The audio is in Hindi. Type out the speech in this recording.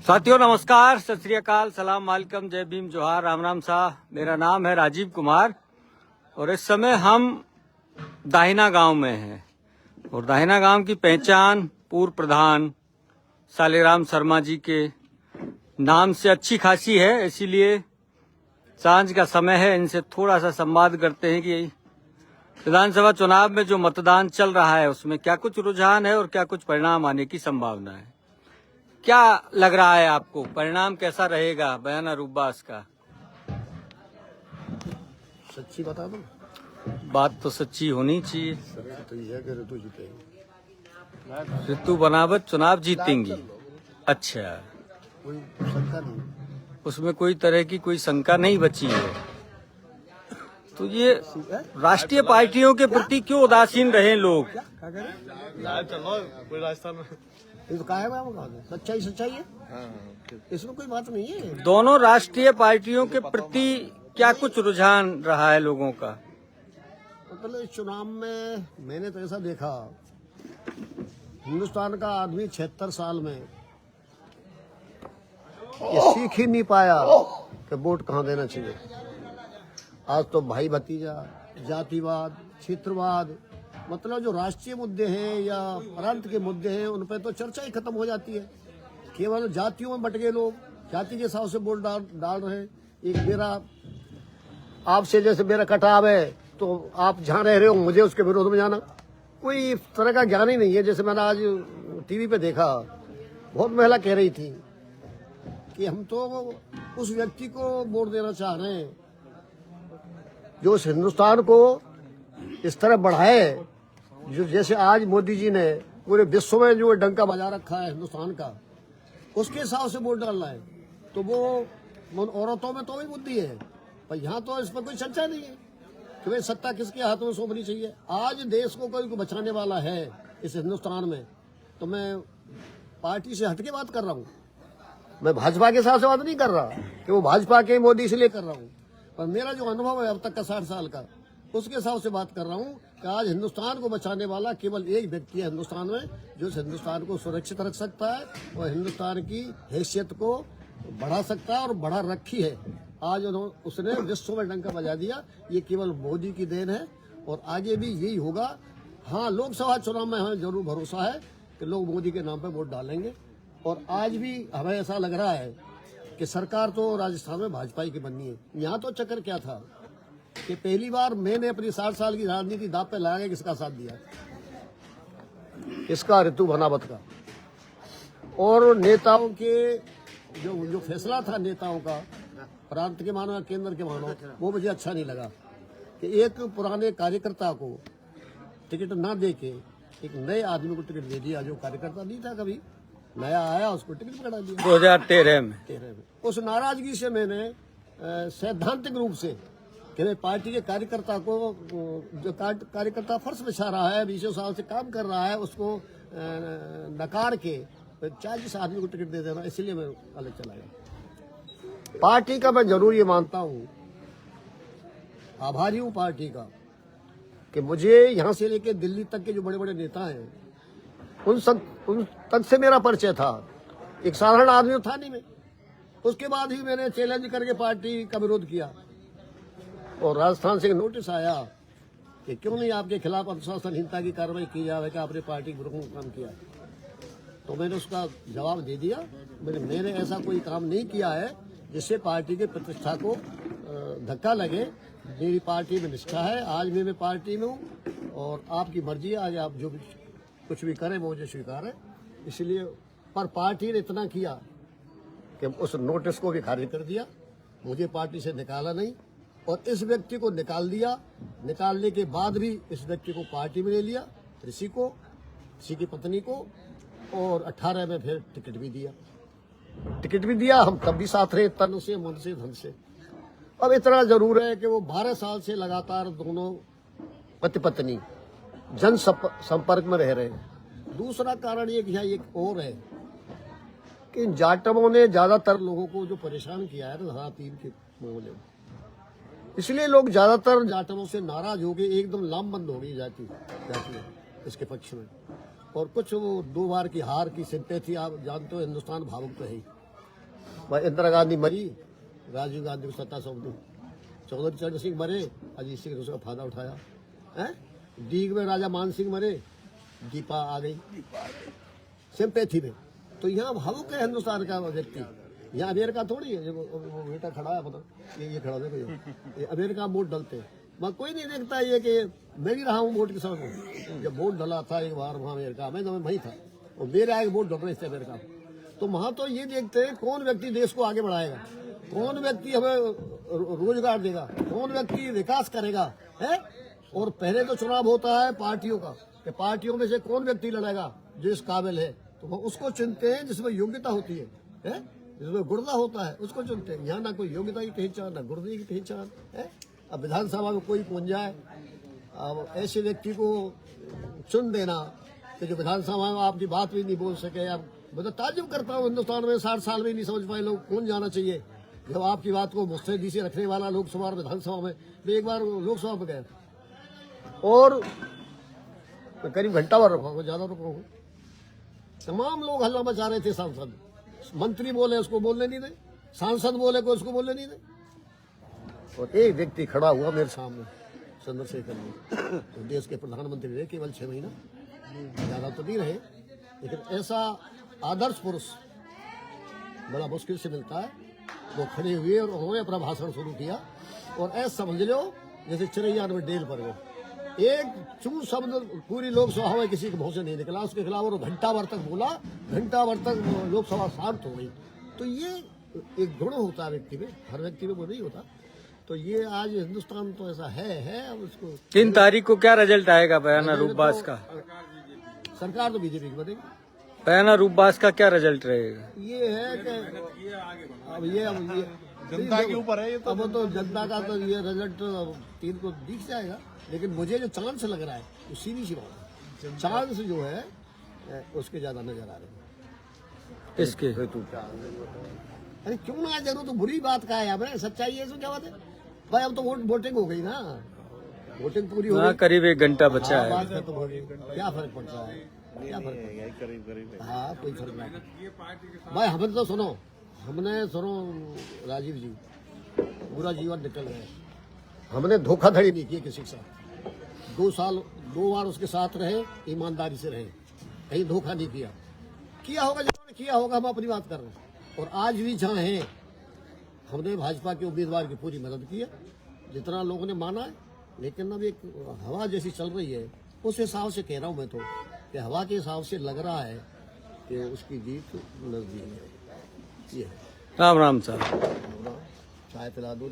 साथियों नमस्कार, सत श्री अकाल, सलाम वालेकुम, जय भीम, जोहार, राम राम साह। मेरा नाम है राजीव कुमार और इस समय हम दाहिना गांव में हैं और दाहिना गांव की पहचान पूर्व प्रधान सालेराम शर्मा जी के नाम से अच्छी खासी है। इसीलिए सांझ का समय है, इनसे थोड़ा सा संवाद करते हैं कि विधानसभा चुनाव में जो मतदान चल रहा है उसमें क्या कुछ रुझान है और क्या कुछ परिणाम आने की संभावना है। क्या लग रहा है आपको, परिणाम कैसा रहेगा बयान रूपबास का? सच्ची बता दो। बात तो सच्ची होनी चाहिए। तो यह कि ऋतु जीतेगी, ऋतु बनावट चुनाव जीतेंगी। अच्छा, कोई शंका नहीं। उसमें कोई तरह की कोई शंका नहीं बची है। तो ये राष्ट्रीय पार्टियों के प्रति क्यों उदासीन रहे लोग? क्या कह रहे? राजस्थान में ये तो काहे सच्चाई सच्चाई है, इसमें कोई बात नहीं है। दोनों राष्ट्रीय पार्टियों के प्रति क्या कुछ रुझान रहा है लोगों का? मतलब इस चुनाव में मैंने तो ऐसा देखा, हिंदुस्तान का आदमी 76 साल में ये सीख ही नहीं पाया कि वोट कहाँ देना चाहिए। आज तो भाई भतीजा, जातिवाद, क्षेत्रवाद, मतलब जो राष्ट्रीय मुद्दे हैं या प्रांत के मुद्दे हैं उन पर तो चर्चा ही खत्म हो जाती है। केवल जातियों में बट गए लोग, जाति के हिसाब से वोट डाल रहे हैं। एक मेरा आपसे जैसे मेरा कटाव है तो आप जहाँ रह रहे हो मुझे उसके विरोध में जाना, कोई इस तरह का ज्ञान ही नहीं है। जैसे मैंने आज टीवी पे देखा, बहुत महिला कह रही थी कि हम तो उस व्यक्ति को वोट देना चाह रहे हैं जो इस हिंदुस्तान को इस तरह बढ़ाए, जो जैसे आज मोदी जी ने पूरे विश्व में जो डंका बजा रखा है हिंदुस्तान का, उसके हिसाब से वोट डालना है। तो वो औरतों में तो भी बुद्धि है, पर यहाँ तो इस पर कोई चर्चा नहीं है कि भाई सत्ता किसके हाथों में सौंपनी चाहिए। आज देश को कोई बचाने वाला है इस हिंदुस्तान में, तो मैं पार्टी से हटके बात कर रहा हूँ। मैं भाजपा के हिसाब से बात नहीं कर रहा कि वो भाजपा के मोदी इसलिए कर रहा हूँ, पर मेरा जो अनुभव है अब तक का 60 साल का, उसके हिसाब से बात कर रहा हूँ कि आज हिंदुस्तान को बचाने वाला केवल एक व्यक्ति है हिंदुस्तान में, जो इस हिंदुस्तान को सुरक्षित रख सकता है और हिंदुस्तान की हैसियत को बढ़ा सकता है और बढ़ा रखी है। आज उसने विश्व में डंका बजा दिया। ये केवल मोदी की देन है और आगे भी यही होगा। हाँ, लोकसभा चुनाव में हमें जरूर भरोसा है कि लोग मोदी के नाम पर वोट डालेंगे और आज भी हमें ऐसा लग रहा है कि सरकार तो राजस्थान में भाजपा की बननी है। यहाँ तो चक्कर क्या था कि पहली बार मैंने अपनी 60 साल की राजनीति दांव पे लगा के किसका साथ दिया, इसका, ऋतु बनावट का। और नेताओं के जो फैसला था नेताओं का, प्रांत के मानो या केंद्र के मानो, वो मुझे अच्छा नहीं लगा कि एक पुराने कार्यकर्ता को टिकट ना दे के एक नए आदमी को टिकट दे दिया जो कार्यकर्ता नहीं था, कभी नया आया उसको टिकट पकड़ा दिया 2013 में। उस नाराजगी से मैंने सैद्धांतिक रूप से कि पार्टी के कार्यकर्ता को, जो कार्यकर्ता फर्श बिछा रहा है, 20 साल से काम कर रहा है, उसको नकार के 40 आदमी को टिकट दे देना, इसलिए मैं अलग चला गया। पार्टी का मैं जरूर ये मानता हूँ, आभारी हूँ पार्टी का कि मुझे यहाँ से लेके दिल्ली तक के जो बड़े बड़े नेता हैं उन तक से मेरा परिचय था। एक साधारण आदमी था नहीं मैं। उसके बाद ही मैंने चैलेंज करके पार्टी का विरोध किया और राजस्थान से एक नोटिस आया कि क्यों नहीं आपके खिलाफ अनुशासनहीनता की कार्रवाई की जाए कि आपने पार्टी के विरोध में काम किया। तो मैंने उसका जवाब दे दिया, मैंने ऐसा कोई काम नहीं किया है जिससे पार्टी के प्रतिष्ठा को धक्का लगे। मेरी पार्टी में निष्ठा है, आज भी मैं पार्टी में हूँ और आपकी मर्जी है, आज आप जो भी कुछ भी करें वो मुझे स्वीकार है। इसलिए पर पार्टी ने इतना किया कि उस नोटिस को भी खारिज कर दिया, मुझे पार्टी से निकाला नहीं और इस व्यक्ति को निकाल दिया। निकालने के बाद भी इस व्यक्ति को पार्टी में ले लिया, ऋषि को, ऋषि की पत्नी को, और 18 में फिर टिकट भी दिया। हम तब भी साथ रहे, तन से, मन से, धन से। अब इतना जरूर है कि वो 12 साल से लगातार दोनों पति पत्नी जन संपर्क में रह रहे हैं। दूसरा कारण एक और है कि इन जाटवों ने ज्यादातर लोगों को जो परेशान किया है धारा 3 के मामले में, इसलिए लोग ज्यादातर जाटवों से नाराज हो गए, एकदम लामबंद हो गई जाती इसके पक्ष में। और कुछ वो 2 बार की हार की सिंपैथी, आप जानते हो हिंदुस्तान भावुक तो है ही, भाई इंदिरा गांधी मरी, राजीव गांधी को सत्ता सौंप दी, चौधरी चरण सिंह मरे, अजीत सिंह ने उसका फायदा उठाया है। डीग में राजा मान सिंह मरे, दीपा आ गई सिंपैथी में। तो यहाँ भावुक है हिंदुस्तान का व्यक्ति, यहाँ अमेरिका थोड़ी है। वो बेटा खड़ा है, मतलब ये खड़ा देखो, ये अमेरिका वोट डलते हैं, वहाँ कोई नहीं देखता ये कि मैं भी रहा हूँ वोट के समय में। जब वोट डला था एक बार वहाँ अमेरिका में, तो मैं वहीं था और मेरे आए वोट डल रहे थे अमेरिका में। तो वहाँ तो ये देखते हैं कौन व्यक्ति देश को आगे बढ़ाएगा, कौन व्यक्ति हमें रोजगार देगा, कौन व्यक्ति विकास करेगा है। और पहले तो चुनाव होता है पार्टियों का, कि पार्टियों में से कौन व्यक्ति लड़ेगा जो इस काबिल है, तो वो उसको चुनते हैं जिसमें योग्यता होती है, जिसमें गुर्दा होता है उसको चुनते हैं। यहाँ ना कोई योग्यता की पहचान, ना गुर्दे की पहचान है। अब विधानसभा में कोई पहुंच जाए, अब ऐसे व्यक्ति को चुन देना कि जो विधानसभा में आपकी बात भी नहीं बोल सके। अब मैं तो ताज्जुब करता हूँ, हिंदुस्तान में 60 साल में नहीं समझ पाए लोग कौन जाना चाहिए। जब आपकी बात को मुस्तैदी से रखने वाला लोकसभा और विधानसभा में, मैं एक बार लोकसभा में गया और करीब घंटा भर रुका, ज्यादा रुका हूँ। तमाम लोग हल्ला मचा रहे थे, सांसद मंत्री बोले उसको बोलने नहीं दे, सांसद बोले को उसको बोलने नहीं दे। और एक व्यक्ति खड़ा हुआ मेरे सामने, चंद्रशेखर जी, तो देश के प्रधानमंत्री रहे केवल 6 महीना, ज्यादा तो नहीं रहे, लेकिन ऐसा आदर्श पुरुष बड़ा मुश्किल से मिलता है। वो खड़े हुए और उन्होंने अपना भाषण शुरू किया और ऐसा समझ लो जैसे चिड़ैया में डेल पर गए। एक चू शब्द पूरी लोकसभा में किसी के मुंह से नहीं निकला, उसके खिलाफ वो घंटा भर तक बोला, घंटा भर तक लोकसभा शांत हो गई। तो ये एक गुण होता है व्यक्ति में, हर व्यक्ति में वो नहीं होता। तो ये आज हिंदुस्तान तो ऐसा है। अब उसको 3 तारीख को क्या रिजल्ट आएगा बयाना रूपबास का? सरकार तो बीजेपी की बनेगी। बयाना रूपबास का क्या रिजल्ट रहेगा? ये है कि अब ये जनता के ऊपर है। ये तो अब तो जनता का तो ये रिजल्ट 3 को दिख जाएगा, लेकिन मुझे जो चांस लग रहा है वो सीधी सी बात है, चांस जो है उसके ज्यादा नजर आ रहे हैं। इसके अरे क्यों ना जरूर, तो बुरी बात का है। अब सच्चाई है, इसमें क्या बात है भाई। अब तो वोटिंग हो गई ना, वोटिंग पूरी हो गई, करीब 1 घंटा बचा है। बात खत्म हो गई, क्या फर्क पड़ता है, क्या फर्क करीब। हाँ, कोई फर्क नहीं भाई। हमें तो सुनो, राजीव जी पूरा जीवन निकल गए, हमने धोखाधड़ी नहीं की किसी के साथ। 2 साल 2 बार उसके साथ रहे, ईमानदारी से रहे, कहीं धोखा नहीं किया होगा जिन्होंने किया होगा। हम अपनी बात कर रहे हैं और आज भी जहाँ हैं, हमने भाजपा के उम्मीदवार की पूरी मदद की है जितना लोगों ने माना है। लेकिन अब एक हवा जैसी चल रही है, उस हिसाब से कह रहा हूँ मैं तो, कि हवा के हिसाब से लग रहा है कि उसकी जीत नजदीक है। ये है। राम राम साहब। चाय पिला दो।